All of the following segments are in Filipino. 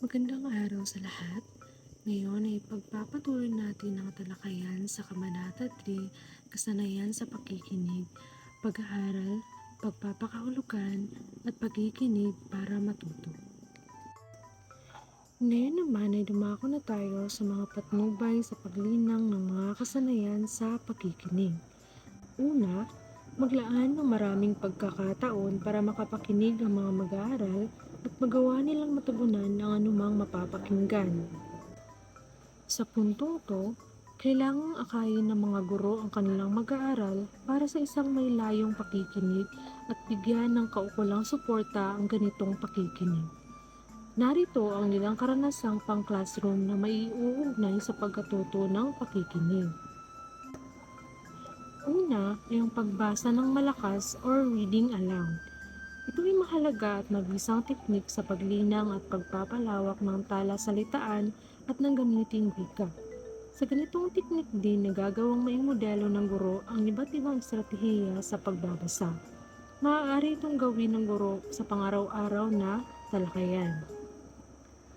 Magandang araw sa lahat. Ngayon ay pagpapatuloy natin ang talakayan sa Kabanata 3, Kasanayan sa Pakikinig, Pag-aaral, Pagpapakahulugan, at Pakikinig para matuto. Ngayon naman ay dumako na tayo sa mga patnubay sa paglinang ng mga kasanayan sa pakikinig. Una, maglaan ng maraming pagkakataon para makapakinig ang mga mag-aaral at magawa nilang matugunan ang anumang mapapakinggan. Sa puntong to, kailangang akayin ng mga guro ang kanilang mag-aaral para sa isang may layong pakikinig at bigyan ng kaukulang suporta ang ganitong pakikinig. Narito ang nilang karanasang pang-classroom na maiuugnay sa pagkatuto ng pakikinig. Una ay ang pagbasa ng malakas or reading aloud. Ito ay mahalaga at mabisang teknik sa paglinang at pagpapalawak ng talasalitaan at ng gamiting wika. Sa ganitong teknik din nagagawang may modelo ng guro ang iba't ibang estratehiya sa pagbabasa. Maaari itong gawin ng guro sa pangaraw-araw na talakayan.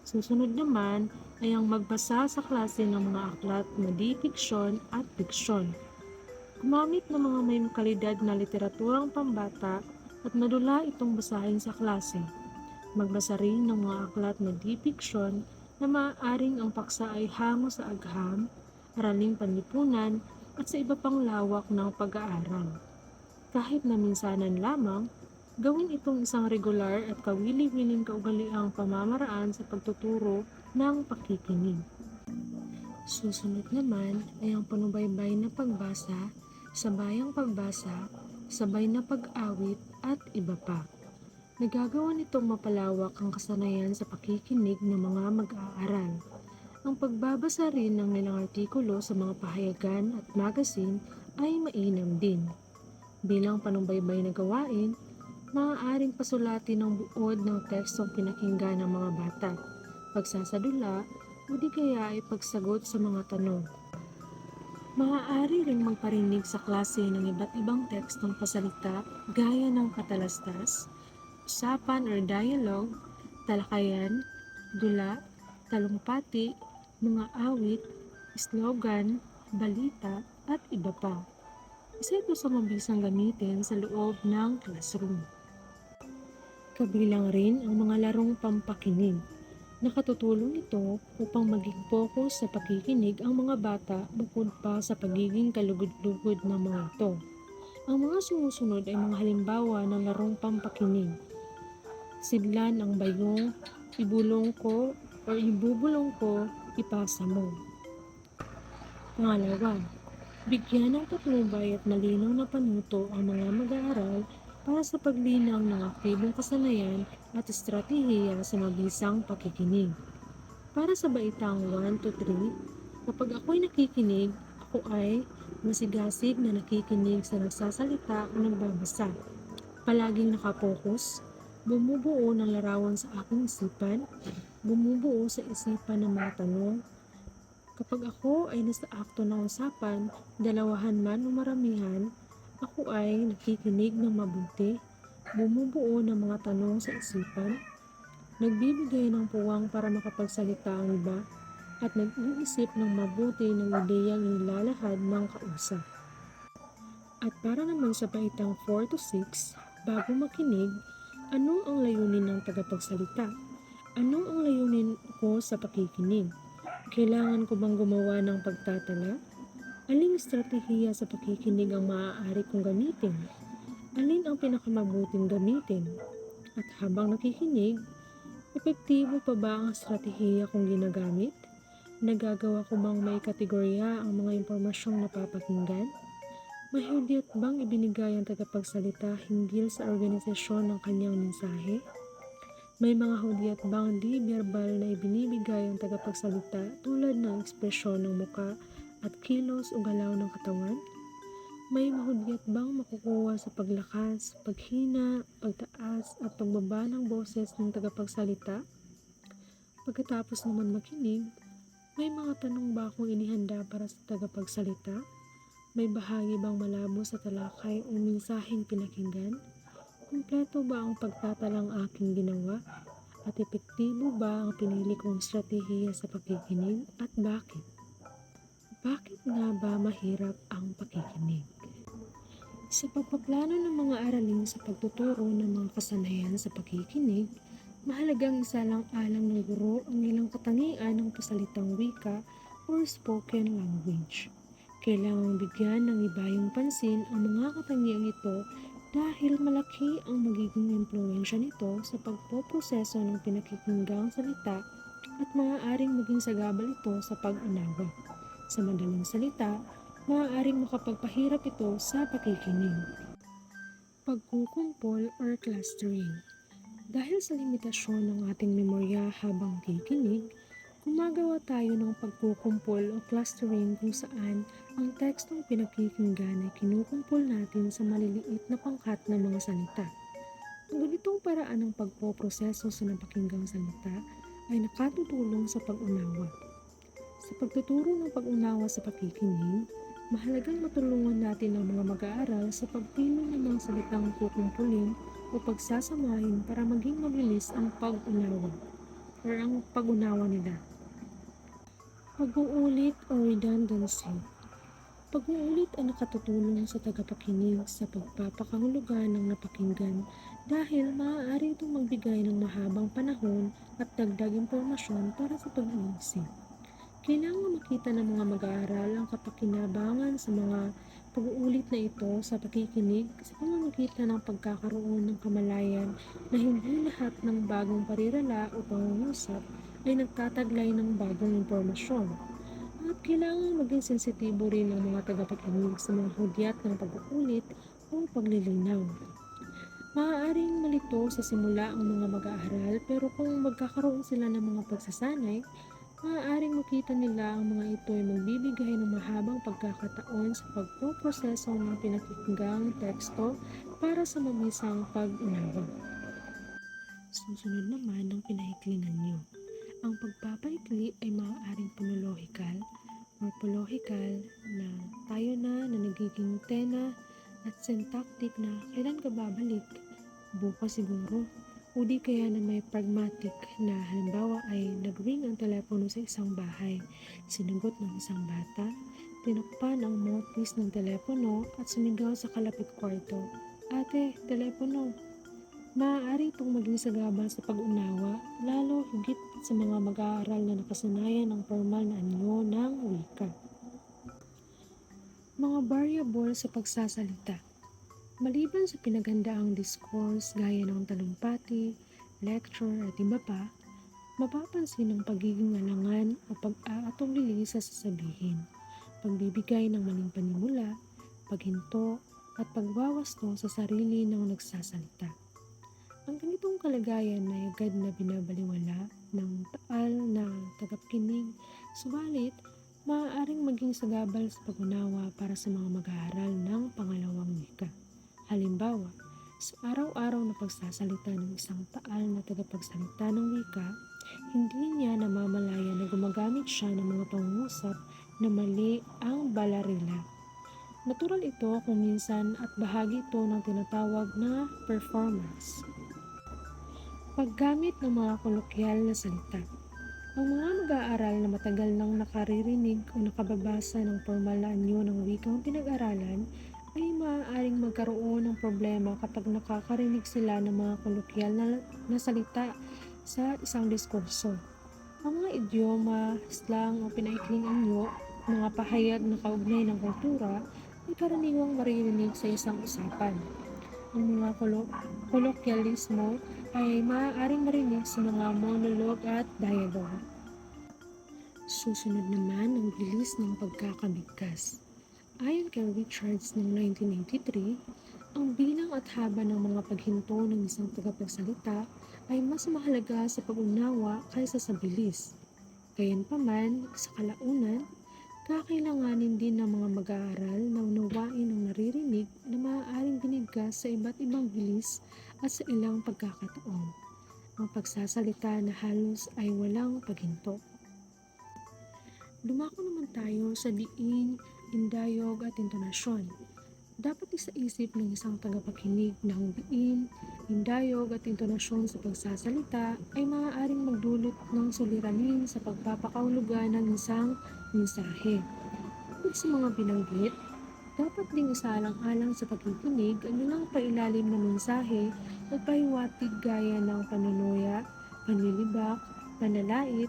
Susunod naman ay ang magbasa sa klase ng mga aklat na di-fiksyon at fiksyon. Gumamit ng mga may kalidad na literaturang pambata at madula itong basahin sa klase. Magbasa rin ng mga aklat na di-fiksyon na maaaring ang paksa ay hango sa agham, araling panlipunan at sa iba pang lawak ng pag-aaral. Kahit na minsanan lamang, gawin itong isang regular at kawili-wiling kaugaliang pamamaraan sa pagtuturo ng pakikinig. Susunod naman ay ang panubaybay na pagbasa, sabayang pagbasa, sabay na pag-awit at iba pa. Nagagawa nitong mapalawak ang kasanayan sa pakikinig ng mga mag-aaral. Ang pagbabasa rin ng ilang artikulo sa mga pahayagan at magazine ay mainam din. Bilang panubaybay na gawain, maaaring pasulatin ng buod ng tekstong pinakinggan ng mga bata, pagsasadula o di kaya ay pagsagot sa mga tanong. Maaari ring magparinig sa klase ng iba't ibang tekstong pasalita gaya ng katalastas, usapan or dialogue, talakayan, dula, talumpati, mga awit, slogan, balita, at iba pa. Isa ito sa mabisang gamitin sa loob ng classroom. Kabilang rin ang mga larong pampakinig. Nakatutulong ito upang maging focus sa pakikinig ang mga bata bukod pa sa pagiging kalugod-lugod ng mga ito. Ang mga sumusunod ay mga halimbawa ng larong pampakinig. Sidlan ang bayong, ibulong ko o ibubulong ko, ipasa mo. Pangalawa, bigyan ng patnubay at malinaw na panuto ang mga mag-aaral para sa paglinang ng aktibong kasanayan at estratehiya sa mabisang pakikinig. Para sa baitang 1 to 3, kapag ako'y nakikinig, ako ay masigasig na nakikinig sa nagsasalita o nagbabasa. Palaging nakapokus, bumubuo ng larawan sa aking isipan, bumubuo sa isipan ng mga tanong. Kapag ako ay nasa akto ng usapan, dalawahan man o maramihan, ako ay nakikinig ng mabuti, bumubuo ng mga tanong sa isipan, nagbibigay ng puwang para makapagsalita ang iba, at nag-iisip ng mabuti ng ideyang inilalahad ng kausap. At para naman sa baitang 4 to 6, bago makinig, ano ang layunin ng tagapagsalita? Ano ang layunin ko sa pakikinig? Kailangan ko bang gumawa ng pagtatala? Aling estratehiya sa pakikinig ang maaari kong gamitin? Alin ang pinakamabuting gamitin? At habang nakikinig, epektibo pa ba ang estratehiya kong ginagamit? Nagagawa ko bang may kategorya ang mga impormasyong napapakinggan? May hudyat bang ibinigay ang tagapagsalita hinggil sa organisasyon ng kanyang mensahe? May mga hudyat bang di-verbal na ibinibigay ang tagapagsalita tulad ng ekspresyon ng muka at kilos o galaw ng katawan? May mahudyat bang makukuha sa paglakas, paghina, pagtaas at pagbaba ng boses ng tagapagsalita? Pagkatapos naman makinig, may mga tanong ba akong inihanda para sa tagapagsalita? May bahagi bang malabo sa talakay o mensaheng pinakinggan? Kumpleto ba ang pagtatalang aking ginawa? At epektibo ba ang pinili kong estratehiya sa pakikinig at bakit? Bakit nga ba mahirap ang pakikinig? Sa pagpaplano ng mga aralin sa pagtuturo ng mga kasanayan sa pakikinig, mahalagang isalang-alang ng guro ang ilang katangian ng pasalitang wika or spoken language. Kailangang bigyan ng ibayong pansin ang mga katangiang ito dahil malaki ang magiging impluensya nito sa pagpoproseso ng pinakikinggang salita at maaaring maging sagabal ito sa pag-unawa. Sa madaling salita, maaaring makapagpahirap ito sa pakikinig. Pagkukumpol or clustering. Dahil sa limitasyon ng ating memorya habang kikinig, gumagawa tayo ng pagkukumpol o clustering kung saan ang tekstong pinakikinggan ay kinukumpol natin sa maliliit na pangkat ng mga salita. Ang ganitong paraan ng pagpoproseso sa napakinggang salita ay nakatutulong sa pag-unawa. Sa pagtuturo ng pag-unawa sa pakikinig, mahalagang matulungan natin ang mga mag-aaral sa pagpili ng mga salitang kukumpulin o pagsasamahin para maging mabilis ang pag-unawa nila. Pag-uulit o redundancy. Pag-uulit ay nakatutulong sa tagapakinig sa pagpapakahulugan ng napakinggan dahil maaari itong magbigay ng mahabang panahon at dagdag impormasyon para sa pag-iisip. Kailangan makita ng mga mag-aaral ang kapakinabangan sa mga pag-uulit na ito sa pakikinig sa pamamagitan ng pagkakaroon ng kamalayan na hindi lahat ng bagong parirala o pangungusap ay nagtataglay ng bagong impormasyon. At kailangan maging sensitibo rin ang mga tagapakinig sa mga hudyat ng pag-uulit o paglilinaw. Maaaring malito sa simula ang mga mag-aaral pero kung magkakaroon sila ng mga pagsasanay, maaaring makita nila ang mga ito ay magbibigay ng mahabang pagkakataon sa pagpoproseso ng pinakikinggang teksto para sa mabisang pag-unawa. Susunod naman ang pinahiklingan nyo. Ang pagpapaikli ay maaaring ponolohikal or polohikal na tayo na nagiging tena at syntactic na kailan ka babalik, bukas siguro. O di kaya na may pragmatic na halimbawa ay nag-ring ang telepono sa isang bahay, sinagot ng isang bata, tinakpan ang mouthpiece ng telepono at sumigaw sa kalapit kwarto, "Ate, telepono!" Maaari itong maging sagabal sa pag-unawa, lalo higit sa mga mag-aaral na nakasanayan ng formal na anyo ng wika. Mga variable sa pagsasalita. Maliban sa pinaghandaang discourse gaya ng talumpati, lecture at iba pa, mapapansin ang pagiging alangan o pag-aatulili sa sasabihin, pagbibigay ng maling panimula, paghinto, at pagwawasto sa sarili ng nagsasalita. Ang ganitong kalagayan ay agad na binabaliwala ng taal na tagapakinig, subalit maaaring maging sagabal sa pag-unawa para sa mga mag-aaral ng pangalawang wika. Halimbawa, sa araw-araw na pagsasalita ng isang taal na tagapagsalita ng wika, hindi niya namamalaya na gumagamit siya ng mga pangungusap na mali ang balarila. Natural ito kung minsan at bahagi ito ng tinatawag na performance. Paggamit ng mga kolokyal na salita. Ang mga mag-aaral na matagal nang nakaririnig o nakababasa ng formal na anyo ng wikang pinag-aralan ay maaaring magkaroon ng problema kapag nakakarinig sila ng mga kolokyal na salita sa isang diskurso. Ang mga idioma, slang o pinaikling anyo, mga pahayag na kaugnay ng kultura ay karaniwang maririnig sa isang usapan. Ang mga kolokyalismo ay maaaring marinig sa mga monologue at dialogue. Susunod naman ang bilis ng pagkakabigkas. Ayon kay Richards noong 1983, ang bilang at haba ng mga paghinto ng isang tagapagsalita ay mas mahalaga sa pag-unawa kaysa sa bilis. Gayunpaman, sa kalaunan, kakailanganin din ng mga mag-aaral na unawain ang naririnig na maaaring binigkas sa iba't ibang bilis at sa ilang pagkakataon. Ang pagsasalita na halos ay walang paghinto. Dumako naman tayo sa diin, indayog at intonasyon. Dapat isaisip ng isang tagapakinig na ang diin, hindayog at intonasyon sa pagsasalita ay maaaring magdulot ng suliranin sa pagpapakahulugan ng isang mensahe. Bukod sa mga binanggit, dapat ding isaalang-alang sa pakikinig ang ilang pailalim na mensahe at pahiwatig gaya ng panunuya, panlilibak, panalait,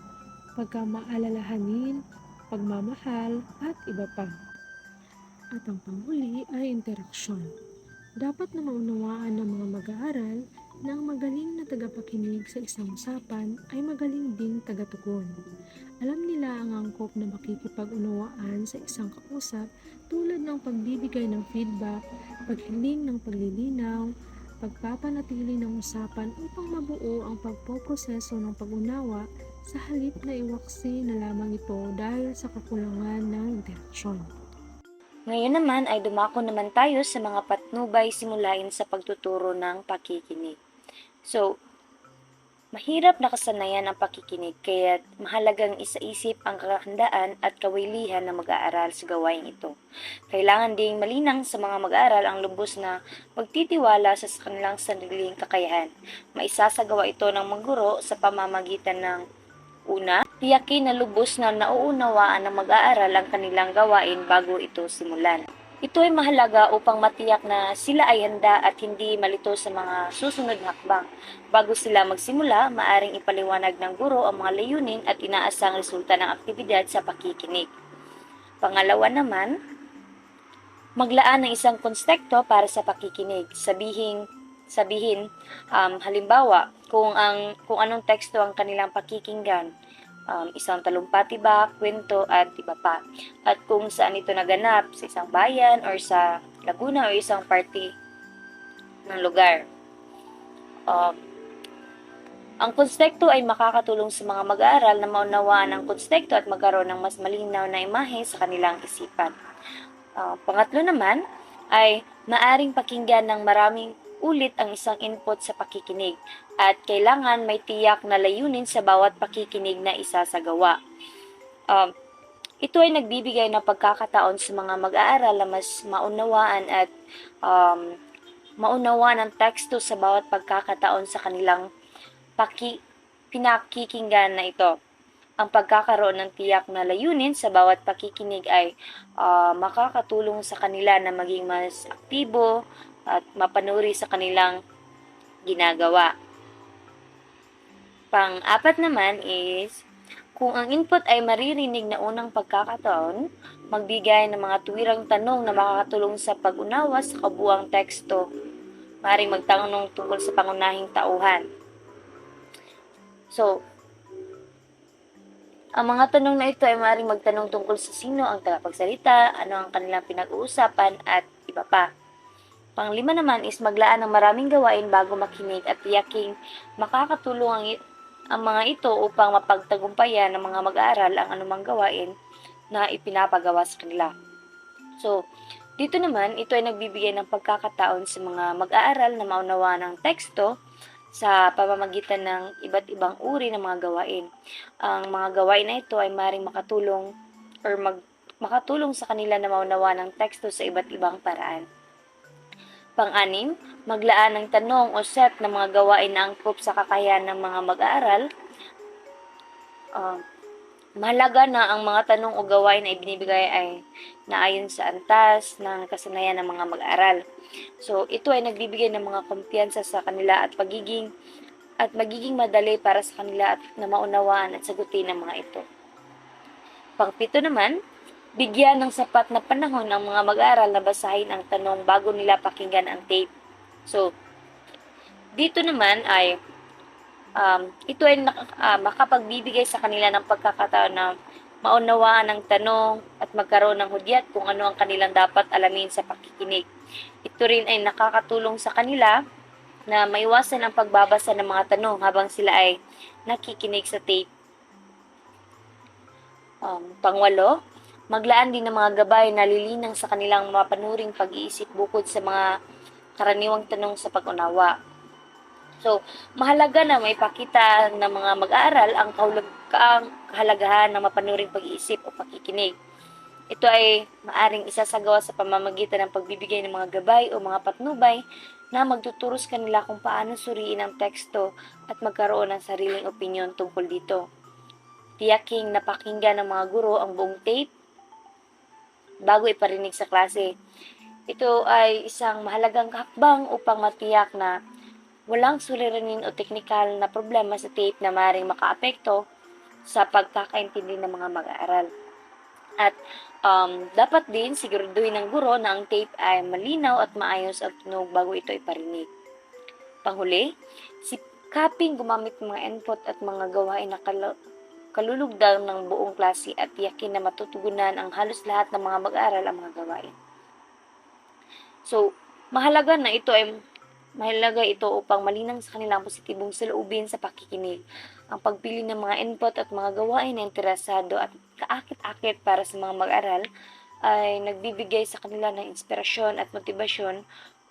pagkamaalalahanin, pagmamahal, at iba pa. At ang panghuli ay interaksyon. Dapat na maunawaan ng mga mag-aaral na ang magaling na tagapakinig sa isang usapan ay magaling ding tagatugon. Alam nila ang angkop na makikipag-unawaan sa isang kausap tulad ng pagbibigay ng feedback, paghiling ng paglilinaw, pagpapanatili ng usapan upang mabuo ang pagpoproseso ng pag-unawa sa halip na iwaksi na lamang ito dahil sa kakulangan ng interaksyon. Ngayon naman ay dumako naman tayo sa mga patnubay simulain sa pagtuturo ng pakikinig. So, mahirap na kasanayan ang pakikinig kaya mahalagang isaisip ang kahandaan at kawilihan na mag-aaral sa gawain ito. Kailangan ding malinang sa mga mag-aaral ang lubos na magtitiwala sa kanilang sariling kakayahan. Maisasagawa ito ng magguro sa pamamagitan ng una, tiyakin na lubos na nauunawaan ng mag-aaral ang kanilang gawain bago ito simulan. Ito ay mahalaga upang matiyak na sila ay handa at hindi malito sa mga susunod na hakbang. Bago sila magsimula, maaring ipaliwanag ng guro ang mga layunin at inaasang resulta ng aktibidad sa pakikinig. Pangalawa naman, maglaan ng isang konstekto para sa pakikinig. Sabihin, halimbawa, kung anong teksto ang kanilang pakikinggan, isang talumpati ba, kwento at iba pa. At kung saan ito naganap, sa isang bayan or sa Laguna o isang party ng lugar. Ang konstekto ay makakatulong sa mga mag-aaral na maunawaan ang konstekto at magkaroon ng mas malinaw na imahe sa kanilang isipan. Pangatlo naman ay maaring pakinggan ng maraming ulit ang isang input sa pakikinig at kailangan may tiyak na layunin sa bawat pakikinig na isasagawa. Ito ay nagbibigay ng pagkakataon sa mga mag-aaral na mas maunawaan at maunawaan ang teksto sa bawat pagkakataon sa kanilang pinakikinggan na ito. Ang pagkakaroon ng tiyak na layunin sa bawat pakikinig ay makakatulong sa kanila na maging mas aktibo at mapanuri sa kanilang ginagawa. Pang-apat naman is, kung ang input ay maririnig na unang pagkakataon, magbigay ng mga tuwirang tanong na makakatulong sa pag-unawa sa kabuuang teksto. Maaaring magtanong tungkol sa pangunahing tauhan. So, ang mga tanong na ito ay maaaring magtanong tungkol sa sino ang tagapagsalita, ano ang kanilang pinag-uusapan, at iba pa. Panglima naman is maglaan ng maraming gawain bago makinig at tiyaking makakatulong ang mga ito upang mapagtagumpayan ng mga mag-aaral ang anumang gawain na ipinapagawa sa kanila. So, dito naman, ito ay nagbibigay ng pagkakataon sa mga mag-aaral na maunawaan ang teksto sa pamamagitan ng iba't ibang uri ng mga gawain. Ang mga gawain na ito ay maaaring makatulong sa kanila na maunawaan ang teksto sa iba't ibang paraan. Pang-anim, maglaan ng tanong o set ng mga gawain na angkop sa kakayahan ng mga mag-aaral. Mahalaga na ang mga tanong o gawain na ibinibigay ay naayon sa antas ng kasanayan ng mga mag-aaral. So, ito ay nagbibigay ng mga kumpiyansa sa kanila at magiging madali para sa kanila at na maunawaan at sagutin ang mga ito. Pang-pito naman, bigyan ng sapat na panahon ang mga mag-aaral na basahin ang tanong bago nila pakinggan ang tape. So, dito naman ay ito ay makapagbibigay sa kanila ng pagkakataon na maunawaan ang tanong at magkaroon ng hudyat kung ano ang kanilang dapat alamin sa pakikinig. Ito rin ay nakakatulong sa kanila na maiwasan ang pagbabasa ng mga tanong habang sila ay nakikinig sa tape. Pangwalo, maglaan din ng mga gabay na lilinang sa kanilang mapanuring pag-iisip bukod sa mga karaniwang tanong sa pag-unawa. So, mahalaga na may pakita ng mga mag-aaral ang kahalagahan ng mapanuring pag-iisip o pakikinig. Ito ay maaring isasagawa sa pamamagitan ng pagbibigay ng mga gabay o mga patnubay na magtuturo sa kanila kung paano suriin ang teksto at magkaroon ng sariling opinyon tungkol dito. Tiyaking napakinggan ng mga guro ang buong tape bago iparinig sa klase. Ito ay isang mahalagang hakbang upang matiyak na walang suliranin o teknikal na problema sa tape na maaaring makaapekto sa pagkakaintindi ng mga mag-aaral. At dapat din siguraduhin ng guro na ang tape ay malinaw at maayos ang tunog bago ito iparinig. Panghuli, sikaping gumamit ng mga input at mga gawain na kalulugdang ng buong klase at tiyakin na matutugunan ang halos lahat ng mga mag-aaral ang mga gawain. So, mahalaga ito upang malinang sa kanilang positibong saloobin sa pakikinig. Ang pagpili ng mga input at mga gawain na interesado at kaakit-akit para sa mga mag-aral ay nagbibigay sa kanila ng inspirasyon at motibasyon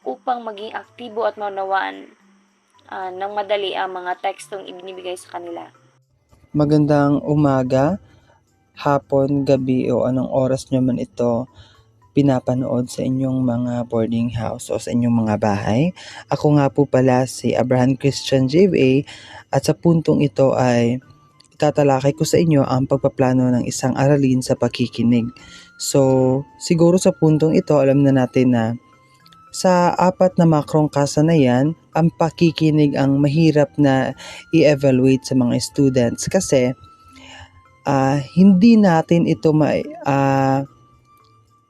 upang maging aktibo at maunawaan ng madali ang mga tekstong ibinibigay sa kanila. Magandang umaga, hapon, gabi o anong oras nyo man ito pinapanood sa inyong mga boarding house o sa inyong mga bahay. Ako nga po pala si Abraham Christian JVA at sa puntong ito ay itatalakay ko sa inyo ang pagpaplano ng isang aralin sa pakikinig. So, siguro sa puntong ito alam na natin na sa apat na makrong kasanayan, ang pakikinig ang mahirap na i-evaluate sa mga students kasi hindi natin ito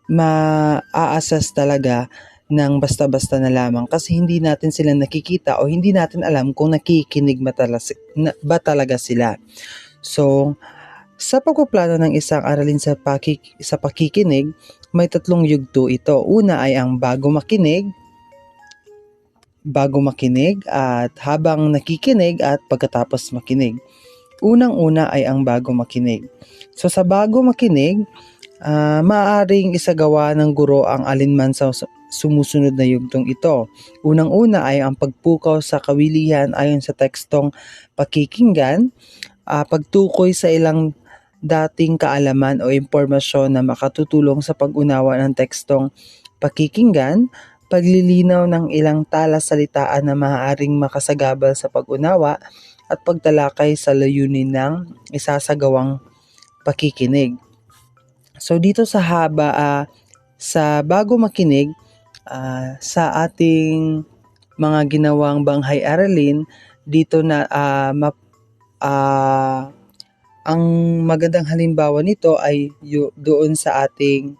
ma-assess talaga ng basta-basta na lamang kasi hindi natin sila nakikita o hindi natin alam kung nakikinig ba talaga sila. So, sa pagpaplano ng isang aralin sa pakikinig, may tatlong yugto ito. Una ay ang bago makinig at habang nakikinig at pagkatapos makinig. Unang-una ay ang bago makinig. So sa bago makinig, maaaring isagawa ng guro ang alinman sa sumusunod na yugtong ito. Unang-una ay ang pagpukaw sa kawilihan ayon sa tekstong pakikinggan, pagtukoy sa ilang dating kaalaman o impormasyon na makatutulong sa pag-unawa ng tekstong pakikinggan, paglilinaw ng ilang talasalitaan na maaaring makasagabal sa pag-unawa at pagtalakay sa layunin ng isasagawang pakikinig. So dito sa bago makinig, sa ating mga ginawang banghay aralin, dito na ang magandang halimbawa nito ay doon sa ating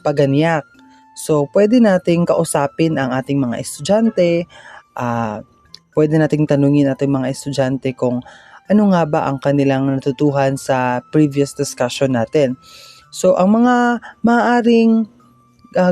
paganiyak. So pwede nating kausapin ang ating mga estudyante, pwede nating tanungin ating mga estudyante kung ano nga ba ang kanilang natutuhan sa previous discussion natin. So, ang mga maaaring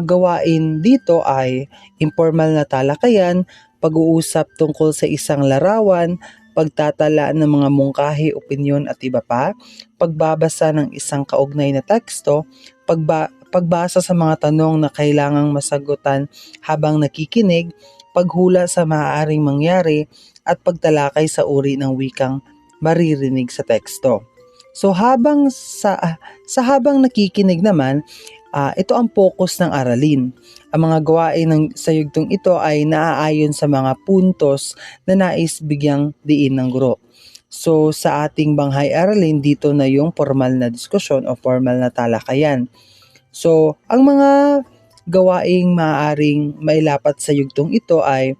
gawain dito ay informal na talakayan, pag-uusap tungkol sa isang larawan, pagtatala ng mga mungkahi, opinyon at iba pa, pagbabasa ng isang kaugnay na teksto, pagbasa sa mga tanong na kailangang masagutan habang nakikinig, paghula sa maaaring mangyari, at pagtalakay sa uri ng wikang maririnig sa teksto. So habang nakikinig naman, ito ang focus ng aralin. Ang mga gawain sa yugtong ito ay naaayon sa mga puntos na nais bigyang diin ng guro. So sa ating banghay aralin, dito na yung formal na diskusyon o formal na talakayan. So ang mga gawaing maaaring mailapat sa yugtong ito ay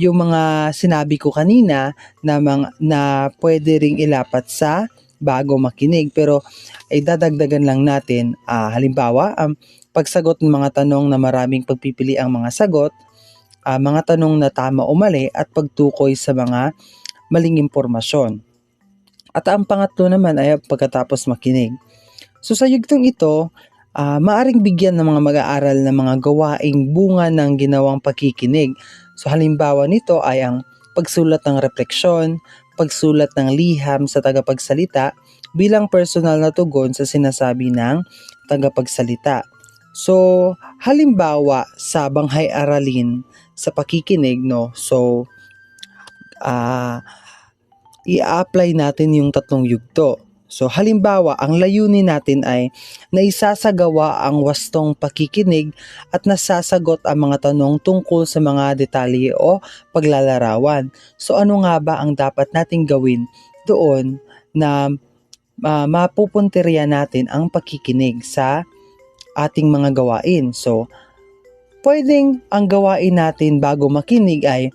yung mga sinabi ko kanina na pwede ring ilapat sa bago makinig. Pero ay dadagdagan lang natin, halimbawa, pagsagot ng mga tanong na maraming pagpipili ang mga sagot, mga tanong na tama o mali, at pagtukoy sa mga maling impormasyon. At ang pangatlo naman ay pagkatapos makinig. So sa yugtong ito, maaring bigyan ng mga mag-aaral ng mga gawaing bunga ng ginawang pakikinig. So halimbawa nito ay ang pagsulat ng refleksyon, pagsulat ng liham sa tagapagsalita bilang personal na tugon sa sinasabi ng tagapagsalita. So halimbawa sa banghay aralin sa pakikinig, no? So i-apply natin yung tatlong yugto. So halimbawa, ang layunin natin ay naisasagawa ang wastong pakikinig at nasasagot ang mga tanong tungkol sa mga detalye o paglalarawan. So ano nga ba ang dapat nating gawin doon na mapupuntirya natin ang pakikinig sa ating mga gawain? So pwedeng ang gawain natin bago makinig ay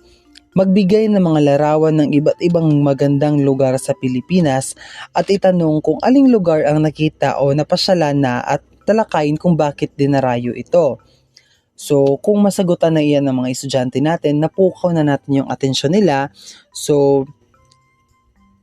magbigay ng mga larawan ng iba't ibang magandang lugar sa Pilipinas at itanong kung aling lugar ang nakita o napasyalan na at talakayin kung bakit dinarayo ito. So, kung masagutan na iyan ng mga estudyante natin, napukaw na natin yung atensyon nila. So,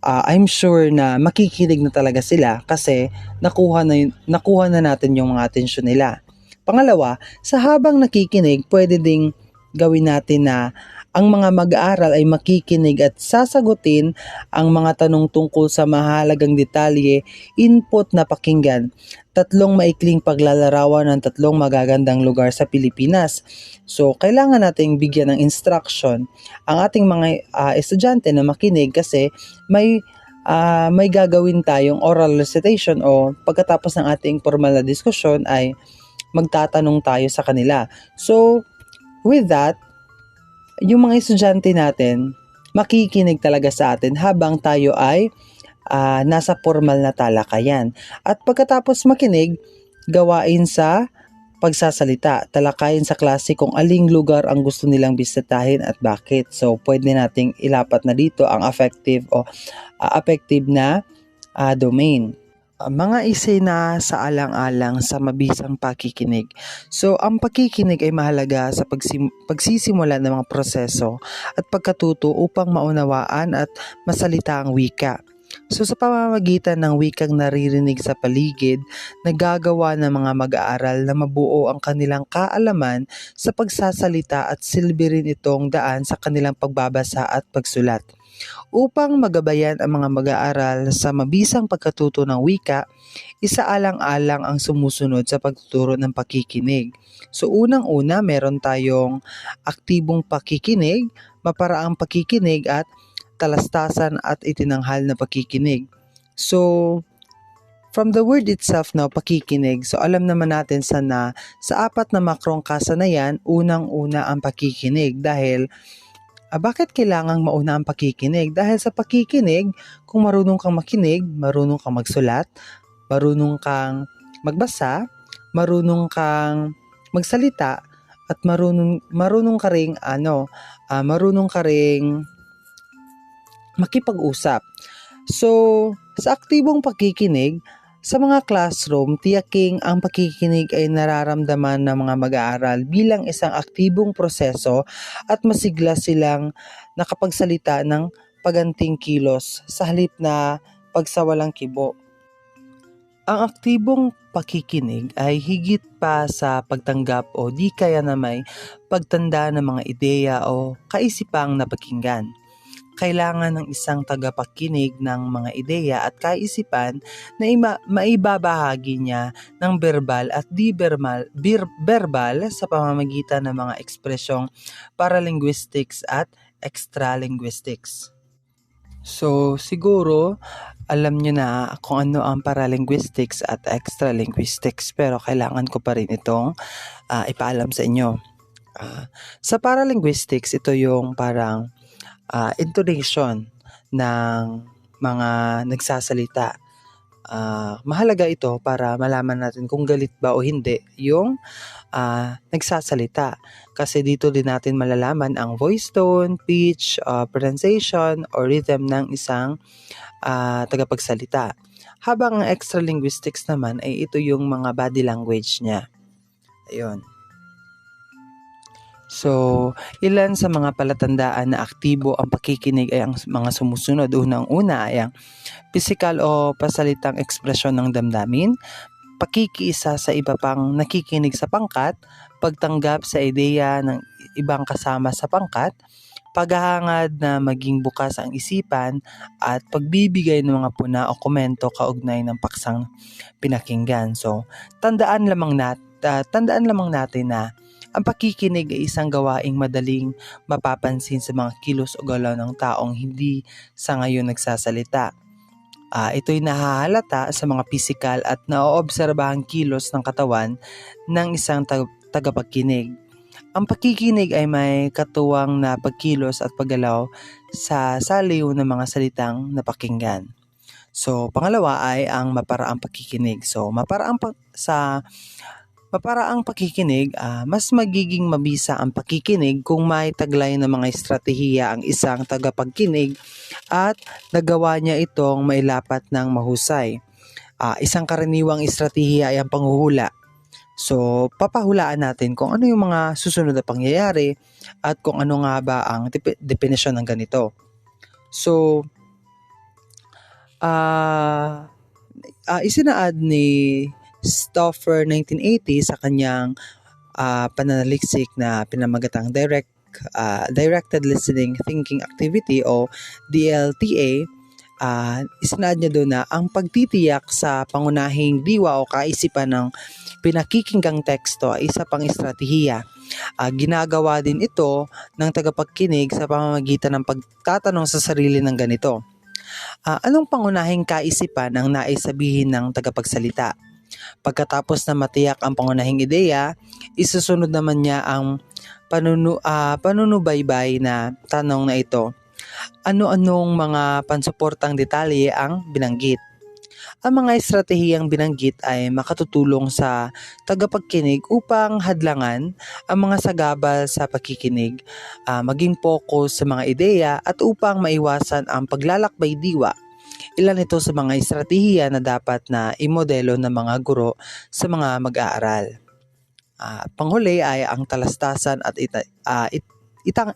I'm sure na makikinig na talaga sila kasi nakuha na natin yung mga atensyon nila. Pangalawa, sa habang nakikinig, pwede ding gawin natin na ang mga mag-aaral ay makikinig at sasagutin ang mga tanong tungkol sa mahalagang detalye, input na pakinggan. 3 maikling paglalarawan ng 3 magagandang lugar sa Pilipinas. So, kailangan nating bigyan ng instruction ang ating mga estudyante na makinig kasi may gagawin tayong oral recitation o pagkatapos ng ating formal na diskusyon ay magtatanong tayo sa kanila. So, with that, yung mga estudyante natin, makikinig talaga sa atin habang tayo ay nasa formal na talakayan. At pagkatapos makinig, gawain sa pagsasalita, talakayin sa klase kung aling lugar ang gusto nilang bisitahin at bakit. So, pwede nating ilapat na dito ang affective na domain. Mga isena sa alang-alang sa mabisang pakikinig. So, ang pakikinig ay mahalaga sa pagsisimula ng mga proseso at pagkatuto upang maunawaan at masalita ang wika. So, sa pamamagitan ng wikang naririnig sa paligid, nagagawa ng mga mag-aaral na mabuo ang kanilang kaalaman sa pagsasalita at silbi rin itong daan sa kanilang pagbabasa at pagsulat. Upang magabayan ang mga mag-aaral sa mabisang pagkatuto ng wika, isaalang-alang ang sumusunod sa pagtuturo ng pakikinig. So unang-una, meron tayong aktibong pakikinig, maparaang pakikinig at talastasan at itinanghal na pakikinig. So from the word itself na pakikinig, so alam naman natin sa 4 na makrong kasanayan, unang-una ang pakikinig dahil bakit kailangang mauna ang pakikinig? Dahil sa pakikinig, kung marunong kang makinig, marunong kang magsulat, marunong kang magbasa, marunong kang magsalita, at marunong ka ring makipag-usap. So, sa aktibong pakikinig, sa mga classroom, tiyaking ang pakikinig ay nararamdaman ng mga mag-aaral bilang isang aktibong proseso at masigla silang nakapagsalita ng paganting kilos sa halip na pagsawalang kibo. Ang aktibong pakikinig ay higit pa sa pagtanggap o di kaya na may pagtanda ng mga ideya o kaisipang napakinggan. Kailangan ng isang tagapakinig ng mga ideya at kaisipan na maibabahagi niya ng verbal at di-verbal sa pamamagitan ng mga ekspresyong paralinguistics at extralinguistics. So, siguro, alam nyo na kung ano ang paralinguistics at extralinguistics pero kailangan ko pa rin itong ipaalam sa inyo. Sa paralinguistics, ito yung parang intonation ng mga nagsasalita. Mahalaga ito para malaman natin kung galit ba o hindi yung nagsasalita. Kasi dito din natin malalaman ang voice tone, pitch, pronunciation, or rhythm ng isang tagapagsalita. Habang ang extralinguistics naman ay ito yung mga body language niya. Ayun. So, ilan sa mga palatandaan na aktibo ang pakikinig ay ang mga sumusunod. Unang-una ay ang physical o pasalitang ekspresyon ng damdamin, pakikiisa sa iba pang nakikinig sa pangkat, pagtanggap sa ideya ng ibang kasama sa pangkat, paghahangad na maging bukas ang isipan, at pagbibigay ng mga puna o komento kaugnay ng paksang pinakinggan. So, tandaan lamang natin na ang pakikinig ay isang gawaing madaling mapapansin sa mga kilos o galaw ng taong hindi sa ngayon nagsasalita. Ito'y nahahalata sa mga pisikal at naoobserbahang kilos ng katawan ng isang tagapagkinig. Ang pakikinig ay may katuwang na pagkilos at paggalaw sa saliw ng mga salitang napakinggan. So, pangalawa ay ang maparaang pakikinig. So, maparaang pakikinig, mas magiging mabisa ang pakikinig kung may taglay ng mga estratehiya ang isang tagapagkinig at nagawa niya itong mailapat ng mahusay. Isang karaniwang estratehiya ay ang panghuhula. So, papahulaan natin kung ano yung mga susunod na pangyayari at kung ano nga ba ang definisyon ng ganito. So, isinaad ni Stauffer 1980 sa kanyang pananaliksik na pinamagatang Directed Listening Thinking Activity o DLTA. Isinaad niya doon na ang pagtitiyak sa pangunahing diwa o kaisipan ng pinakikinggang teksto ay isa pang estratehiya. Ginagawa din ito ng tagapagkinig sa pamamagitan ng pagtatanong sa sarili ng ganito. Anong pangunahing kaisipan ang nais sabihin ng tagapagsalita? Pagkatapos na matiyak ang pangunahing ideya, isusunod naman niya ang panunubaybay na tanong na ito. Ano-anong mga pansuportang detalye ang binanggit? Ang mga estratehiyang binanggit ay makatutulong sa tagapagkinig upang hadlangan ang mga sagabal sa pakikinig, maging focus sa mga ideya at upang maiwasan ang paglalakbay diwa. Ilan ito sa mga estratehiya na dapat na imodelo ng mga guro sa mga mag-aaral. Panghuli ay ang talastasan at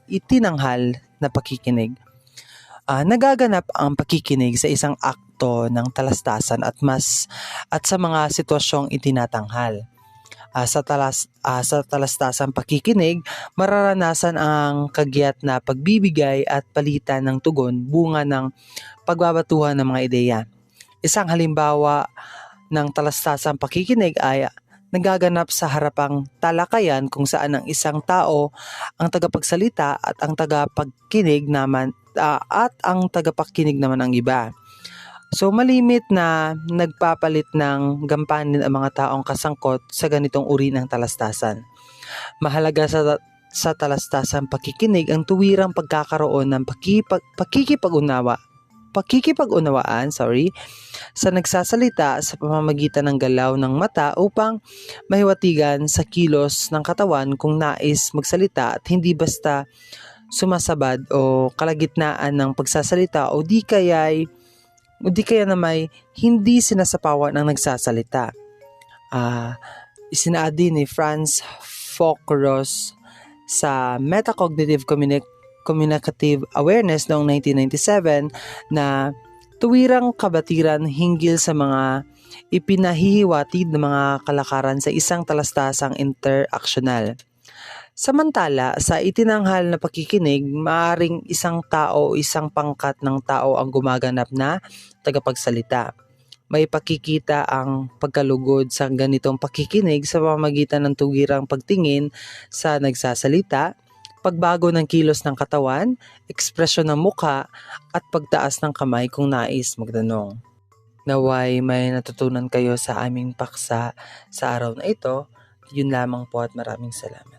itinanghal na pakikinig. Nagaganap ang pakikinig sa isang akto ng talastasan at sa mga sitwasyong itinatanghal. Sa talastasang pakikinig, mararanasan ang kagyat na pagbibigay at palitan ng tugon bunga ng pagbabatuhan ng mga ideya. Isang halimbawa ng talastasang pakikinig ay nagaganap sa harapang talakayan kung saan ang isang tao ang tagapagsalita at ang tagapagkinig naman ang iba. So malimit na nagpapalit ng gampanin ang mga taong kasangkot sa ganitong uri ng talastasan. Mahalaga sa talastasang pakikinig ang tuwirang pagkakaroon ng pakikipag-unawaan sa nagsasalita sa pamamagitan ng galaw ng mata upang mahiwatigan sa kilos ng katawan kung nais magsalita at hindi basta sumasabad o kalagitnaan ng pagsasalita o di kaya na may hindi sinasapawan ng nagsasalita. Isinaad din ni Franz Focke-Wulf sa Metacognitive Communicative Awareness noong 1997 na tuwirang kabatiran hinggil sa mga ipinahihiwatid ng mga kalakaran sa isang talastasang interaksyonal. Samantala, sa itinanghal na pakikinig, maaaring isang tao o isang pangkat ng tao ang gumaganap na tagapagsalita. May pakikita ang pagkalugod sa ganitong pakikinig sa pamamagitan ng tuwirang pagtingin sa nagsasalita, pagbago ng kilos ng katawan, ekspresyon ng mukha, at pagtaas ng kamay kung nais magtanong. Naway may natutunan kayo sa aming paksa sa araw na ito. Yun lamang po at maraming salamat.